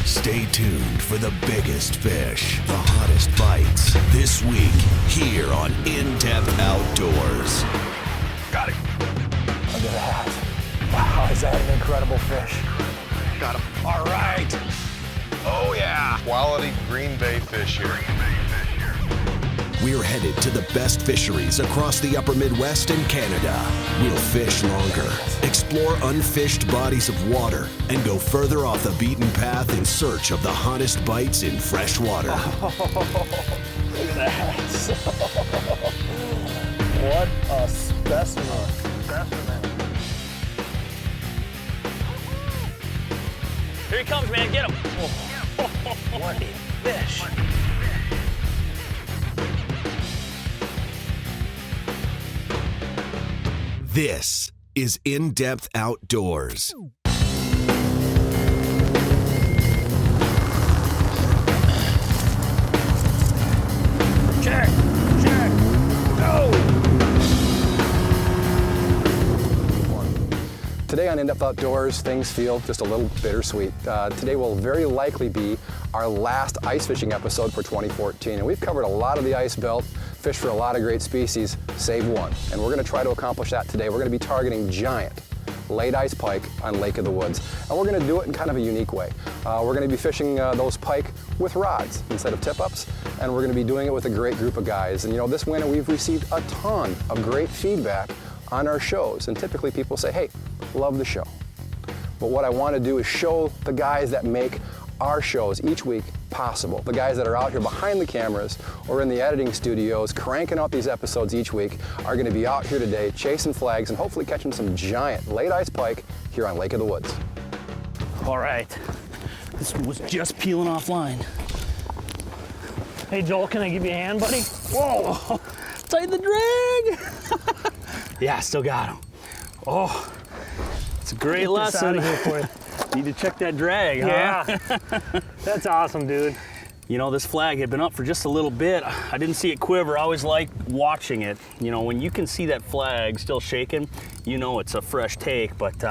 Stay tuned for the biggest fish, the hottest bites, this week here on In-Depth Outdoors. Got him. Look at that. Wow, is that an incredible fish? Got him. All right. Oh, yeah. Quality Green Bay fish here. We're headed to the best fisheries across the upper Midwest and Canada. We'll fish longer, explore unfished bodies of water, and go further off the beaten path in search of the hottest bites in fresh water. Oh, look at that. What a specimen. Here he comes, man. Get him. What a fish. This is In-Depth Outdoors. Check, go! Today on In-Depth Outdoors, things feel just a little bittersweet. Today will very likely be our last ice fishing episode for 2014, and we've covered a lot of the ice belt, fished for a lot of great species, save one. And we're gonna try to accomplish that today. We're gonna be targeting giant late ice pike on Lake of the Woods. And we're gonna do it in kind of a unique way. We're gonna be fishing those pike with rods instead of tip-ups, and we're gonna be doing it with a great group of guys. And you know, this winter we've received a ton of great feedback on our shows, and typically people say, hey, love the show. But what I wanna do is show the guys that make our shows each week possible. The guys that are out here behind the cameras or in the editing studios cranking out these episodes each week are going to be out here today chasing flags and hopefully catching some giant late ice pike here on Lake of the Woods. All right. This was just peeling off line. Hey Joel, can I give you a hand, buddy? Whoa! Tighten the drag! Yeah, still got him. Oh, it's a great lesson. Get this out of here for you. Need to check that drag, huh? Yeah, that's awesome, dude. You know, this flag had been up for just a little bit. I didn't see it quiver. I always like watching it. You know, when you can see that flag still shaking, you know it's a fresh take. But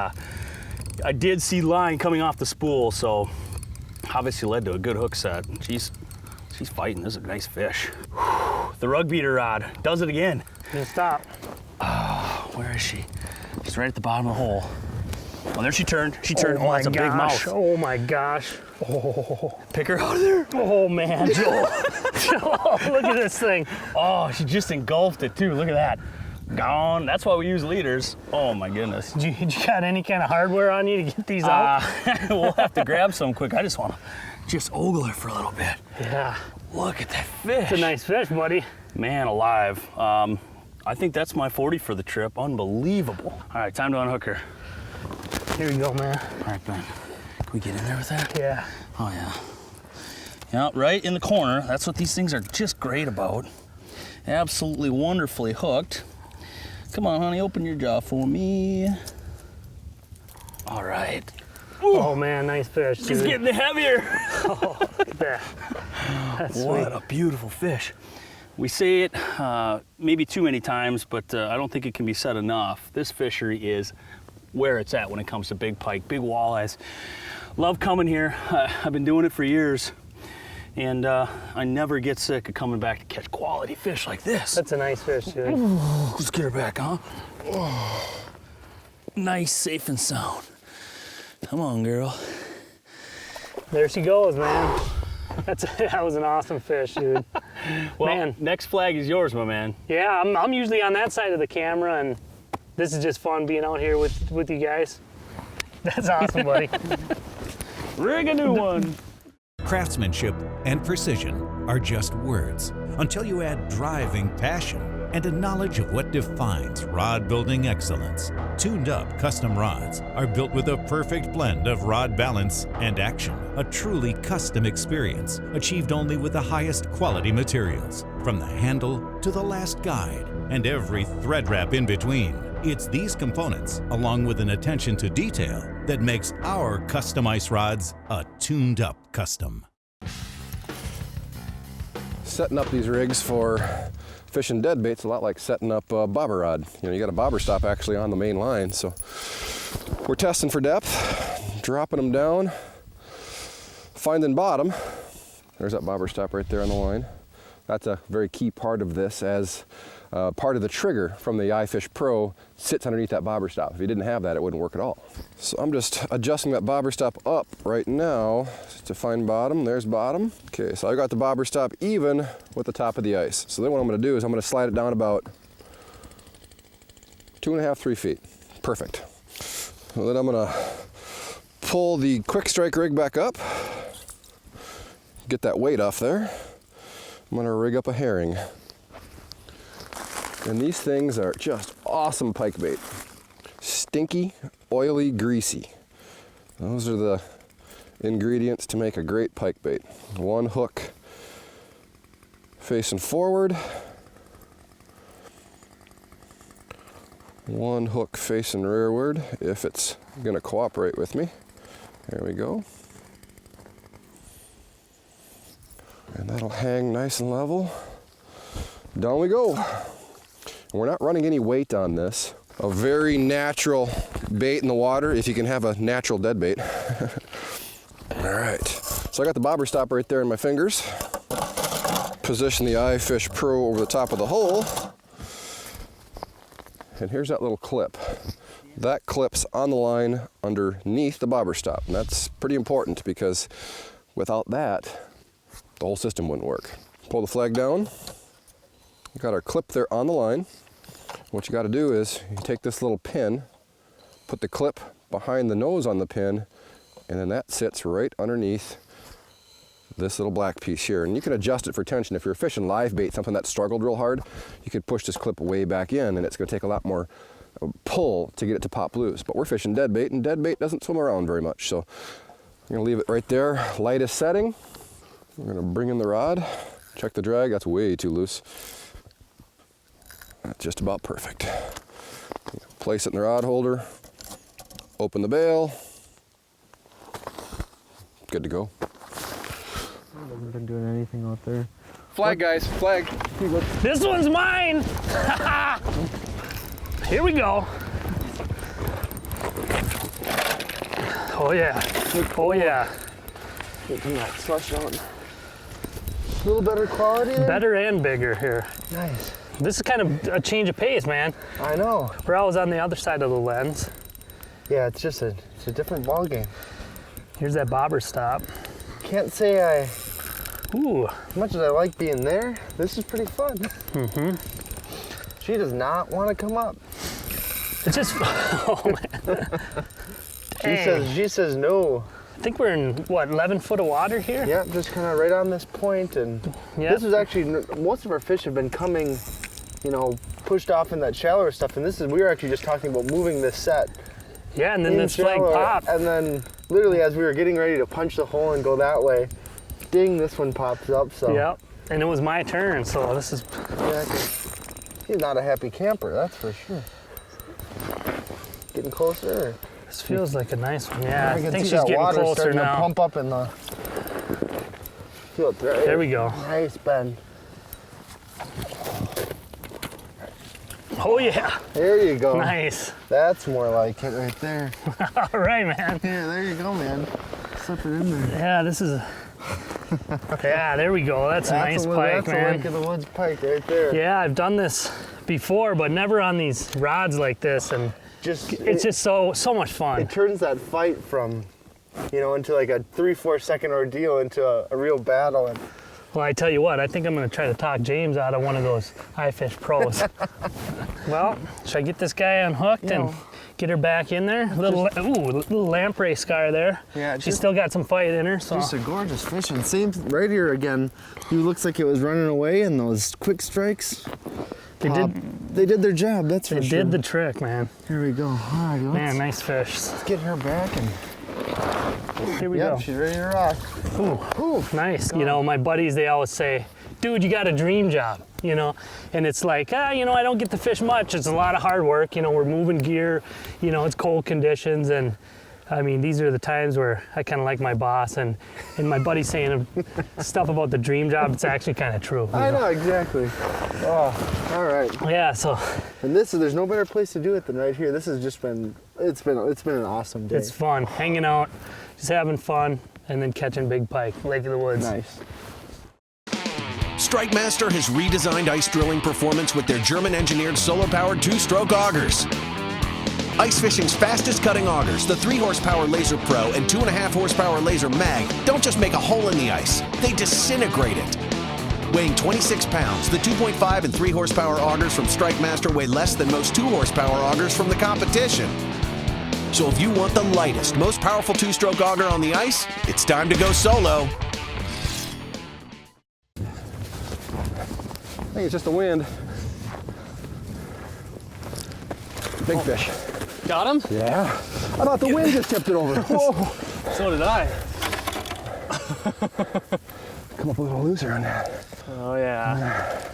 I did see line coming off the spool, so obviously led to a good hook set. She's fighting. This is a nice fish. Whew. The rug beater rod does it again. Just stop. Oh, where is she? She's right at the bottom of the hole. Oh, there she turned. She turned. Oh, that's a big mouth. Oh my gosh. Oh. Pick her out of there. Oh man. Joel. Joel, look at this thing. Oh, she just engulfed it too. Look at that. Gone. That's why we use leaders. Oh my goodness. Did you got any kind of hardware on you to get these out? We'll have to grab some quick. I just want to just ogle her for a little bit. Yeah. Look at that fish. It's a nice fish, buddy. Man alive. I think that's my 40 for the trip. Unbelievable. All right, time to unhook her. Here you go, man. All right, Ben. Can we get in there with that? Yeah. Oh, yeah. Yeah, right in the corner. That's what these things are just great about. Absolutely wonderfully hooked. Come on, honey, open your jaw for me. All right. Ooh. Oh, man, nice fish, dude. She's getting heavier. Oh, look at that. That's sweet. What a beautiful fish. We say it maybe too many times, but I don't think it can be said enough. This fishery is where it's at when it comes to big pike, big walleyes. Love coming here. I've been doing it for years, and I never get sick of coming back to catch quality fish like this. That's a nice fish, dude. Let's get her back, huh? Oh. Nice, safe and sound. Come on, girl. There she goes, man. That was an awesome fish, dude. Well, man. Next flag is yours, my man. Yeah, I'm usually on that side of the camera, and this is just fun being out here with you guys. That's awesome, buddy. Rig a new one. Craftsmanship and precision are just words until you add driving passion and a knowledge of what defines rod building excellence. Tuned Up custom rods are built with a perfect blend of rod balance and action. A truly custom experience achieved only with the highest quality materials, from the handle to the last guide and every thread wrap in between. It's these components, along with an attention to detail, that makes our custom ice rods a Tuned Up custom. Setting up these rigs for fishing dead bait's a lot like setting up a bobber rod. You know, you got a bobber stop actually on the main line, so we're testing for depth, dropping them down, finding bottom, there's that bobber stop right there on the line. That's a very key part of this, as part of the trigger from the iFish Pro sits underneath that bobber stop. If you didn't have that, it wouldn't work at all. So I'm just adjusting that bobber stop up right now to find bottom. There's bottom. Okay, so I got the bobber stop even with the top of the ice. So then what I'm gonna do is I'm gonna slide it down about 2.5, 3 feet. Perfect. So then I'm gonna pull the quick strike rig back up, get that weight off there. I'm gonna rig up a herring. And these things are just awesome pike bait. Stinky, oily, greasy. Those are the ingredients to make a great pike bait. One hook facing forward. One hook facing rearward if it's gonna cooperate with me. There we go. And that'll hang nice and level. Down we go. And we're not running any weight on this. A very natural bait in the water, if you can have a natural dead bait. All right, so I got the bobber stop right there in my fingers. Position the iFish Pro over the top of the hole. And here's that little clip. That clips on the line underneath the bobber stop. And that's pretty important because without that, the whole system wouldn't work. Pull the flag down. We got our clip there on the line. What you got to do is you take this little pin, put the clip behind the nose on the pin, and then that sits right underneath this little black piece here. And you can adjust it for tension. If you're fishing live bait, something that struggled real hard, you could push this clip way back in, and it's going to take a lot more pull to get it to pop loose. But we're fishing dead bait, and dead bait doesn't swim around very much. So I'm going to leave it right there, lightest setting. We're going to bring in the rod, check the drag. That's way too loose. That's just about perfect. Place it in the rod holder, open the bail. Good to go. I haven't been doing anything out there. Flag, guys, flag. This one's mine! Here we go. Oh yeah. Oh yeah. Getting that slush out. A little better quality there? Better and bigger here. Nice. This is kind of a change of pace, man. I know. We're always on the other side of the lens. Yeah, it's just a different ball game. Here's that bobber stop. Can't say Ooh. as much as I like being there, this is pretty fun. Mm-hmm. She does not want to come up. It's just, oh man. She says no. I think we're in, what, 11 foot of water here? Yeah, just kind of right on this point, and this is actually, most of our fish have been coming, you know, pushed off in that shallower stuff, and we were actually just talking about moving this set. Yeah, and then this flag popped. And then literally as we were getting ready to punch the hole and go that way, ding, this one pops up, so. Yep, and it was my turn, so this is. Yeah, he's not a happy camper, that's for sure. Getting closer. This feels like a nice one. Yeah, I can think see she's that getting water closer starting now. to pump up in the. Feel it there. There we go. Nice bend. Oh yeah. There you go. Nice. That's more like it right there. All right, man. Yeah, there you go, man. Slip it in there. Yeah, this is. Yeah, there we go. That's a nice pike, that's man. That's a Lake of the Woods pike right there. Yeah, I've done this before, but never on these rods like this, and it's just so much fun. It turns that fight from, you know, into like a 3-4 second ordeal into a real battle. And well, I tell you what, I think I'm going to try to talk James out of one of those iFish Pros. Well, should I get this guy unhooked and get her back in there? Little lamprey scar there. Yeah, she's still got some fight in her. So. Just a gorgeous fish. And same right here again. He looks like it was running away, and those quick strikes. They did their job, that's for sure. They did the trick, man. Here we go. All right, man, nice fish. Let's get her back and. Here we go. Yep, she's ready to rock. Ooh, nice. You know, my buddies, they always say, dude, you got a dream job, you know? And it's like, you know, I don't get to fish much. It's a lot of hard work. You know, we're moving gear, you know, it's cold conditions. And I mean, these are the times where I kind of like my boss and my buddy saying stuff about the dream job. It's actually kind of true. I know, exactly. Oh, all right. Yeah, so. And there's no better place to do it than right here. This has just been, it's been an awesome day. It's fun, hanging out, just having fun. and then catching big pike, Lake of the Woods. Nice. Strike Master has redesigned ice drilling performance with their German-engineered solar-powered 2-stroke augers. Ice fishing's fastest cutting augers, the 3-horsepower Laser Pro and 2.5-horsepower Laser Mag, don't just make a hole in the ice, they disintegrate it. Weighing 26 pounds, the 2.5 and 3-horsepower augers from Strike Master weigh less than most 2-horsepower augers from the competition. So if you want the lightest, most powerful 2-stroke auger on the ice, it's time to go solo. I think it's just the wind. Big fish. Got him? Yeah. I thought the wind just tipped it over. Whoa. So did I. Come up a little looser on that. Oh yeah.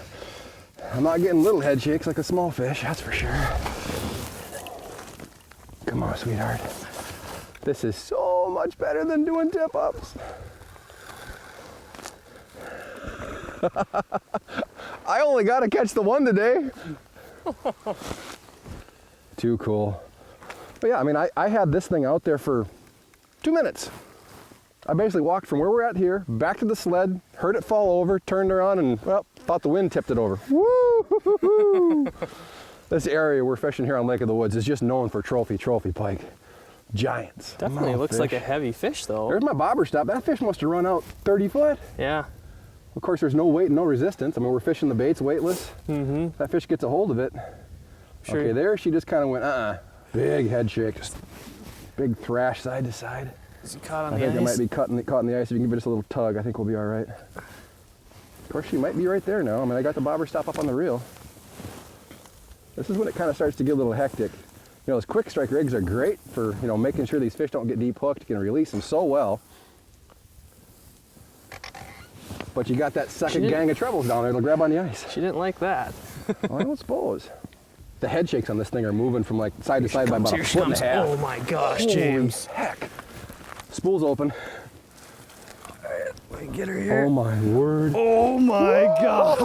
I'm not getting little head shakes like a small fish, that's for sure. Come on, sweetheart. This is so much better than doing tip-ups. I only got to catch the one today. Too cool. But yeah, I mean, I had this thing out there for 2 minutes. I basically walked from where we're at here, back to the sled, heard it fall over, turned around, and, well, thought the wind tipped it over. Woo! This area we're fishing here on Lake of the Woods is just known for trophy pike. Giants. Definitely looks like a heavy fish, though. There's my bobber stop. That fish must have run out 30 foot. Yeah. Of course, there's no weight and no resistance. I mean, we're fishing the baits weightless. Mm-hmm. That fish gets a hold of it. Sure. Okay, there she just kind of went, Big head shake. Just big thrash side to side. Is he caught on I the ice? think it might be caught in the ice. If you can give it just a little tug, I think we'll be all right. Of course, she might be right there now. I mean, I got the bobber stop up on the reel. This is when it kind of starts to get a little hectic. You know, those quick strike rigs are great for, you know, making sure these fish don't get deep hooked. You can release them so well. But you got that second gang of trebles down there that'll grab on the ice. She didn't like that. Well, I don't suppose. The head shakes on this thing are moving from like side to side by about a foot and a half. Oh my gosh, Holy James. heck. Spool's open. All right, let me get her here. Oh my word. Oh my gosh.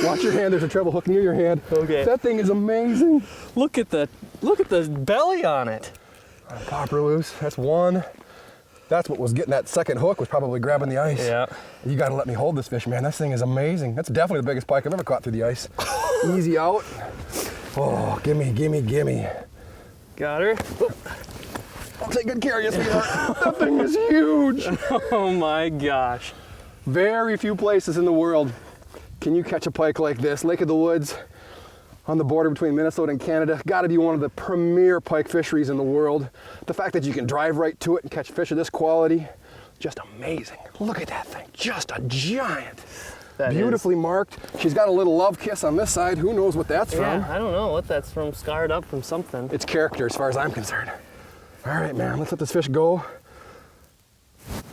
Watch your hand, there's a treble hook near your hand. Okay. That thing is amazing. Look at the belly on it. Popper loose, that's one. That's what was getting that second hook, was probably grabbing the ice. Yeah. You gotta let me hold this fish, man. This thing is amazing. That's definitely the biggest pike I've ever caught through the ice. Easy out. Oh, gimme, gimme, gimme. Got her. I'll take good care of you, sweetheart. That thing is huge. Oh my gosh. Very few places in the world can you catch a pike like this. Lake of the Woods, on the border between Minnesota and Canada, got to be one of the premier pike fisheries in the world. The fact that you can drive right to it and catch fish of this quality, just amazing. Look at that thing, just a giant. That Beautifully marked. She's got a little love kiss on this side. Who knows what that's from? Yeah, I don't know what that's from. Scarred up from something. It's character as far as I'm concerned. All right, man, let's let this fish go.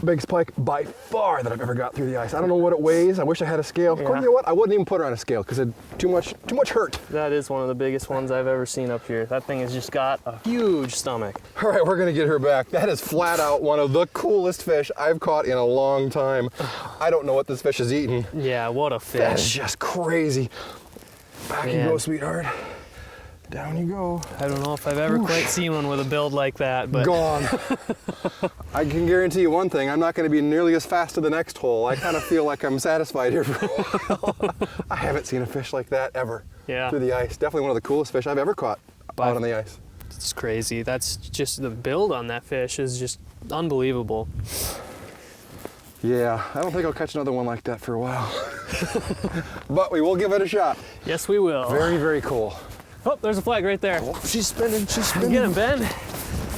Biggest pike by far that I've ever got through the ice. I don't know what it weighs. I wish I had a scale. Of course, you know what? I wouldn't even put her on a scale because it's too much hurt. That is one of the biggest ones I've ever seen up here. That thing has just got a huge stomach. All right, we're gonna get her back. That is flat out one of the coolest fish I've caught in a long time. I don't know what this fish is eating. Yeah, what a fish. That's just crazy. Back you Man. go, sweetheart. Down you go. I don't know if I've ever quite seen one with a build like that, but Gone. I can guarantee you one thing, I'm not gonna be nearly as fast to the next hole. I kind of feel like I'm satisfied here for a while. I haven't seen a fish like that ever through the ice. Definitely one of the coolest fish I've ever caught out on the ice. it's crazy. That's just the build on that fish is just unbelievable. Yeah, I don't think I'll catch another one like that for a while. But we will give it a shot. Yes, we will. Very, very cool. Oh, there's a flag right there. Oh, she's spinning, she's spinning. Get him, Ben.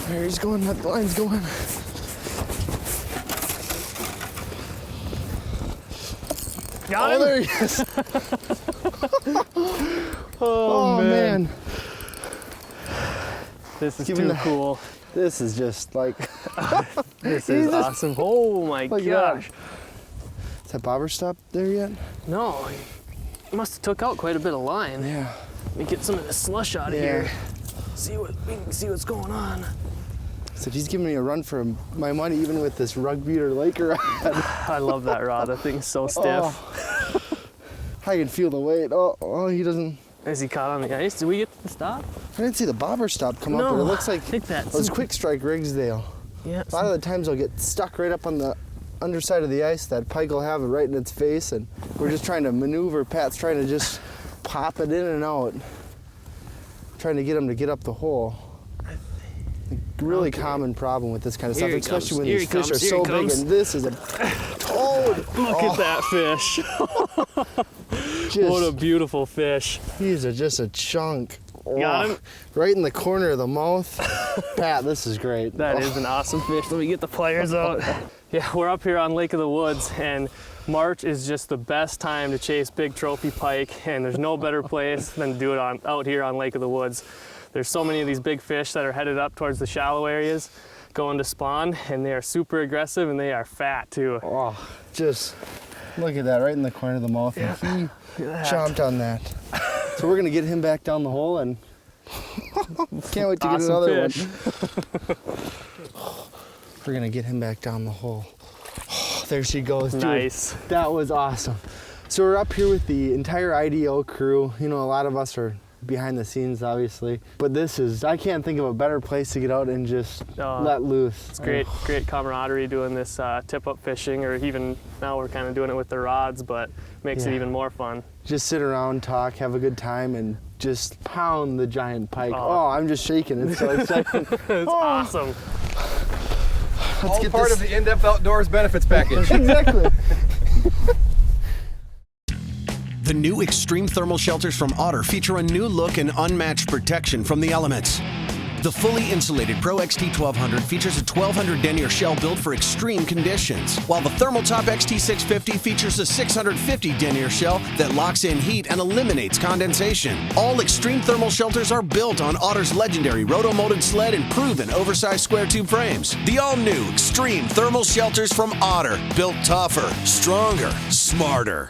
There he's going, that line's going. Got him. Oh, there he is. Oh, man. This is Even too the- cool. This is just like, This is awesome. Oh my Look at gosh. is that bobber stop there yet? No, he must have took out quite a bit of line. Yeah. Let me get some of this slush out of Yeah. here. We can see what's going on. So he's giving me a run for my money even with this rugby or Laker rod. I love that rod. That thing's so stiff. Oh. I can feel the weight. Oh, he doesn't. Is he caught on the ice? Did we get the stop? I didn't see the bobber stop come up, but it looks like I think that's those quick strike rigs, they'll Yeah. A lot of the times they'll get stuck right up on the underside of the ice. That pike will have it right in its face, and we're just trying to maneuver. Pat's trying to just pop it in and out, trying to get him to get up the hole. A really common problem with this kind of stuff, especially when these fish are so big, and this is a toad. Look at that fish. What a beautiful fish. These are just a chunk. Got him? Right in the corner of the mouth. Pat, this is great. That is an awesome fish. Let me get the pliers out. Yeah, we're up here on Lake of the Woods, and March is just the best time to chase big trophy pike, and there's no better place than to do it out here on Lake of the Woods. There's so many of these big fish that are headed up towards the shallow areas going to spawn, and they are super aggressive, and they are fat too. Oh, just look at that right in the corner of the mouth. Yeah. And he chomped on that. So we're gonna get him back down the hole, and can't wait to get another one. We're gonna get him back down the hole. Oh, there she goes. Dude, nice. That was awesome. So we're up here with the entire IDO crew. You know, a lot of us are behind the scenes, obviously, but this is, I can't think of a better place to get out and just let loose. It's great camaraderie doing this tip-up fishing, or even now we're kind of doing it with the rods, but makes it even more fun. Just sit around, talk, have a good time, and just pound the giant pike. Oh, I'm just shaking. It's so exciting. It's awesome. All part of the in-depth outdoors benefits package. Exactly. The new extreme thermal shelters from Otter feature a new look and unmatched protection from the elements. The fully insulated Pro XT 1200 features a 1200 denier shell built for extreme conditions, while the Thermaltop XT 650 features a 650 denier shell that locks in heat and eliminates condensation. All extreme thermal shelters are built on Otter's legendary roto-molded sled and proven oversized square tube frames. The all-new extreme thermal shelters from Otter, built tougher, stronger, smarter.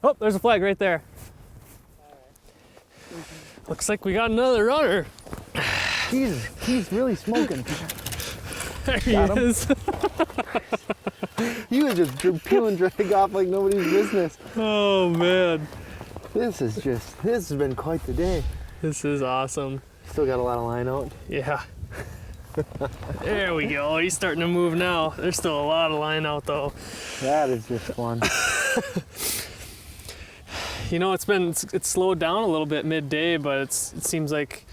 Oh, there's a flag right there. Looks like we got another runner. He's really smoking. There he is. He was just peeling drag off like nobody's business. Oh man. This has been quite the day. This is awesome. Still got a lot of line out. Yeah. There we go. He's starting to move now. There's still a lot of line out though. That is just fun. You know, it's slowed down a little bit midday, but it seems like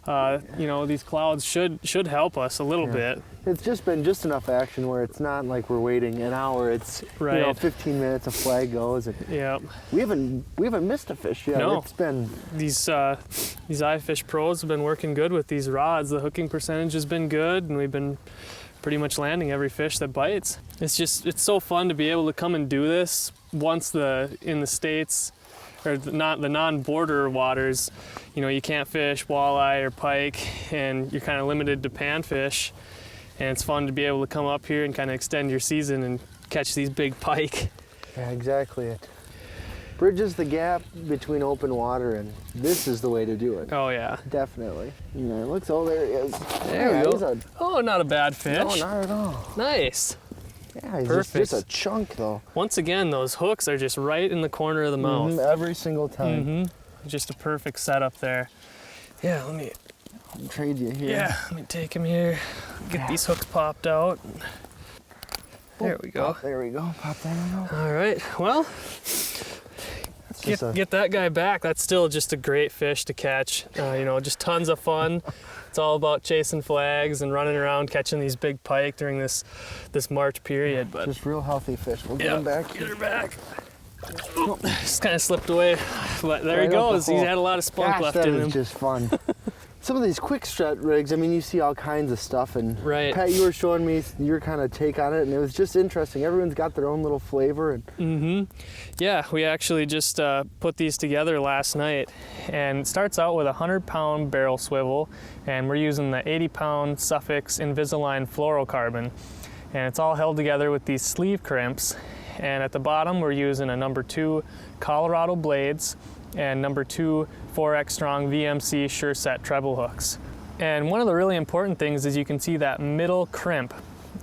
you know, these clouds should help us a little bit. It's just been just enough action where it's not like we're waiting an hour. It's you know, 15 minutes, a flag goes, and we haven't missed a fish yet. No. It's been These iFish pros have been working good with these rods. The hooking percentage has been good, and we've been pretty much landing every fish that bites. It's so fun to be able to come and do this once in the States, or the non-border waters, you know, you can't fish walleye or pike, and you're kind of limited to panfish. And it's fun to be able to come up here and kind of extend your season and catch these big pike. Yeah, exactly it. Bridges the gap between open water, and this is the way to do it. Oh yeah, definitely. You know, it looks. Oh, there he is. There we go. Oh, not a bad fish. No, not at all. Nice. Yeah, he's Perfect. just a chunk though. Once again, those hooks are just right in the corner of the mouth. Every single time. Just a perfect setup there. Yeah, let me trade you here. Yeah, let me take him here. Get these hooks popped out. There we go. There we go. Pop that out. All right. Well, get that guy back. That's still just a great fish to catch. You know, just tons of fun. It's all about chasing flags and running around catching these big pike during this March period. But just real healthy fish. We'll get him back. Get her back. Oh, just kind of slipped away, but there he goes. He's had a lot of spunk left in him. That is just fun. Some of these quick strut rigs, I mean, you see all kinds of stuff, and Pat, you were showing me your kind of take on it, and it was just interesting. Everyone's got their own little flavor. And yeah, we actually just put these together last night, and it starts out with a 100-pound barrel swivel, and we're using the 80-pound Suffix Invisalign fluorocarbon, and it's all held together with these sleeve crimps. And at the bottom, we're using a number 2 Colorado blades and number 2 4X Strong VMC Sure Set treble hooks. And one of the really important things is you can see that middle crimp.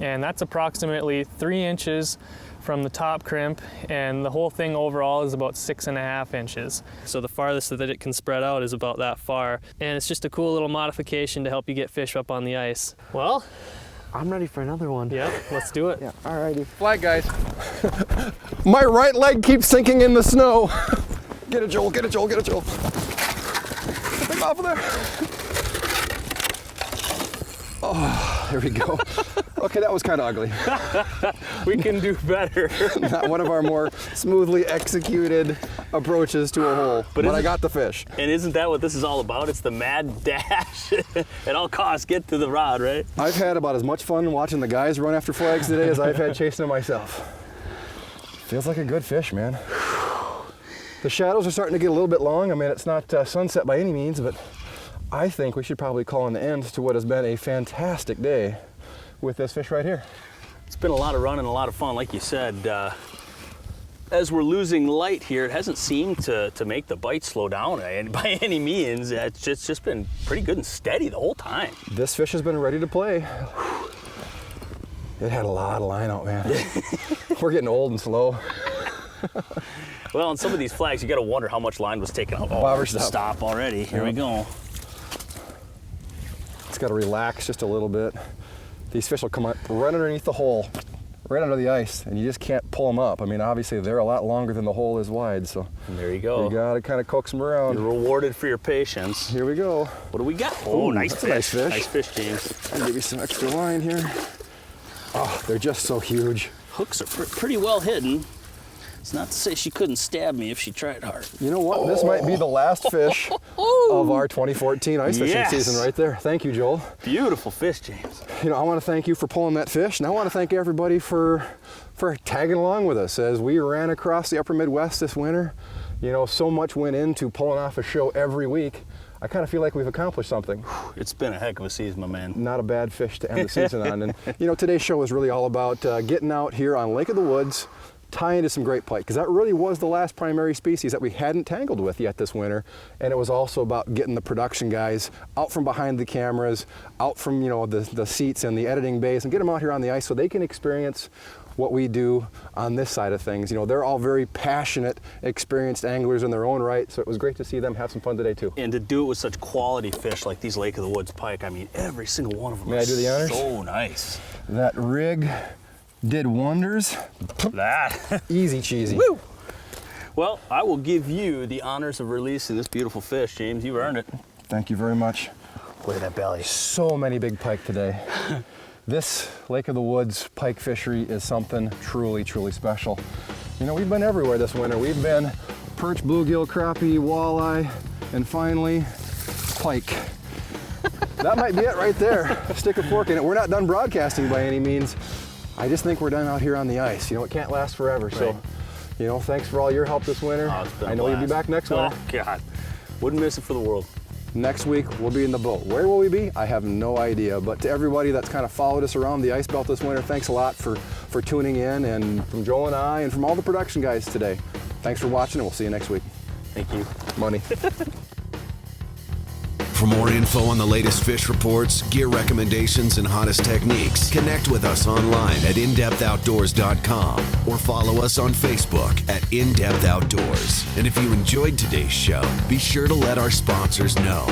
and that's approximately 3 inches from the top crimp, and the whole thing overall is about 6.5 inches. So the farthest that it can spread out is about that far, and it's just a cool little modification to help you get fish up on the ice. Well, I'm ready for another one. yeah, let's do it. Yeah, alrighty. Flag, guys. My right leg keeps sinking in the snow. Get it, Joel, get it, Joel, get it, Joel. Get the thing off of there. Oh, there we go. Okay, that was kind of ugly. We can do better. Not one of our more smoothly executed approaches to a hole, but I got the fish. And isn't that what this is all about? It's the mad dash. At all costs, get to the rod, right? I've had about as much fun watching the guys run after flags today as I've had chasing them myself. Feels like a good fish, man. The shadows are starting to get a little bit long. I mean, it's not sunset by any means, but I think we should probably call an end to what has been a fantastic day with this fish right here. It's been a lot of running, a lot of fun, like you said. As we're losing light here, it hasn't seemed to make the bite slow down by any means. It's just been pretty good and steady the whole time. This fish has been ready to play. It had a lot of line out, man. We're getting old and slow. Well, on some of these flags, you got to wonder how much line was taken out. Oh, Bobber, stop already. Here we go. It's got to relax just a little bit. These fish will come up right underneath the hole, right under the ice, and you just can't pull them up. I mean, obviously, they're a lot longer than the hole is wide, so and there you go. You got to kind of coax them around. You're rewarded for your patience. Here we go. What do we got? Oh, Ooh, nice that's fish. a nice fish. Nice fish, James. I'll give you some extra line here. Oh, they're just so huge. Hooks are pretty well hidden. It's not to say she couldn't stab me if she tried hard. You know what? This might be the last fish of our 202014 ice fishing season right there. Thank you, Joel. Beautiful fish, James. You know, I want to thank you for pulling that fish, and I want to thank everybody for tagging along with us as we ran across the upper Midwest this winter. You know, so much went into pulling off a show every week. I kind of feel like we've accomplished something. It's been a heck of a season, my man. Not a bad fish to end the season on. And, you know, today's show is really all about getting out here on Lake of the Woods, tying to some great pike, because that really was the last primary species that we hadn't tangled with yet this winter. And it was also about getting the production guys out from behind the cameras, out from, you know, the seats and the editing bays, and get them out here on the ice so they can experience what we do on this side of things. You know, they're all very passionate, experienced anglers in their own right, so it was great to see them have some fun today too. And to do it with such quality fish like these Lake of the Woods pike, I mean, every single one of them. May I do the honors? So nice. That rig did wonders. That. Easy cheesy. Woo! Well, I will give you the honors of releasing this beautiful fish, James. You earned it. Thank you very much. Look at that belly. So many big pike today. This Lake of the Woods pike fishery is something truly, truly special. You know, we've been everywhere this winter. We've been perch, bluegill, crappie, walleye, and finally, pike. That might be it right there. Stick a fork in it. We're not done broadcasting by any means. I just think we're done out here on the ice. You know, it can't last forever. Right. So, you know, thanks for all your help this winter. Oh, it's been a I know blast. you'll be back next winter. Oh, God. Wouldn't miss it for the world. Next week, we'll be in the boat. Where will we be? I have no idea. But to everybody that's kind of followed us around the ice belt this winter, thanks a lot for tuning in. And from Joel and I, and from all the production guys today, thanks for watching, and we'll see you next week. Thank you. Money. For more info on the latest fish reports, gear recommendations, and hottest techniques, connect with us online at indepthoutdoors.com or follow us on Facebook at In Depth Outdoors. And if you enjoyed today's show, be sure to let our sponsors know.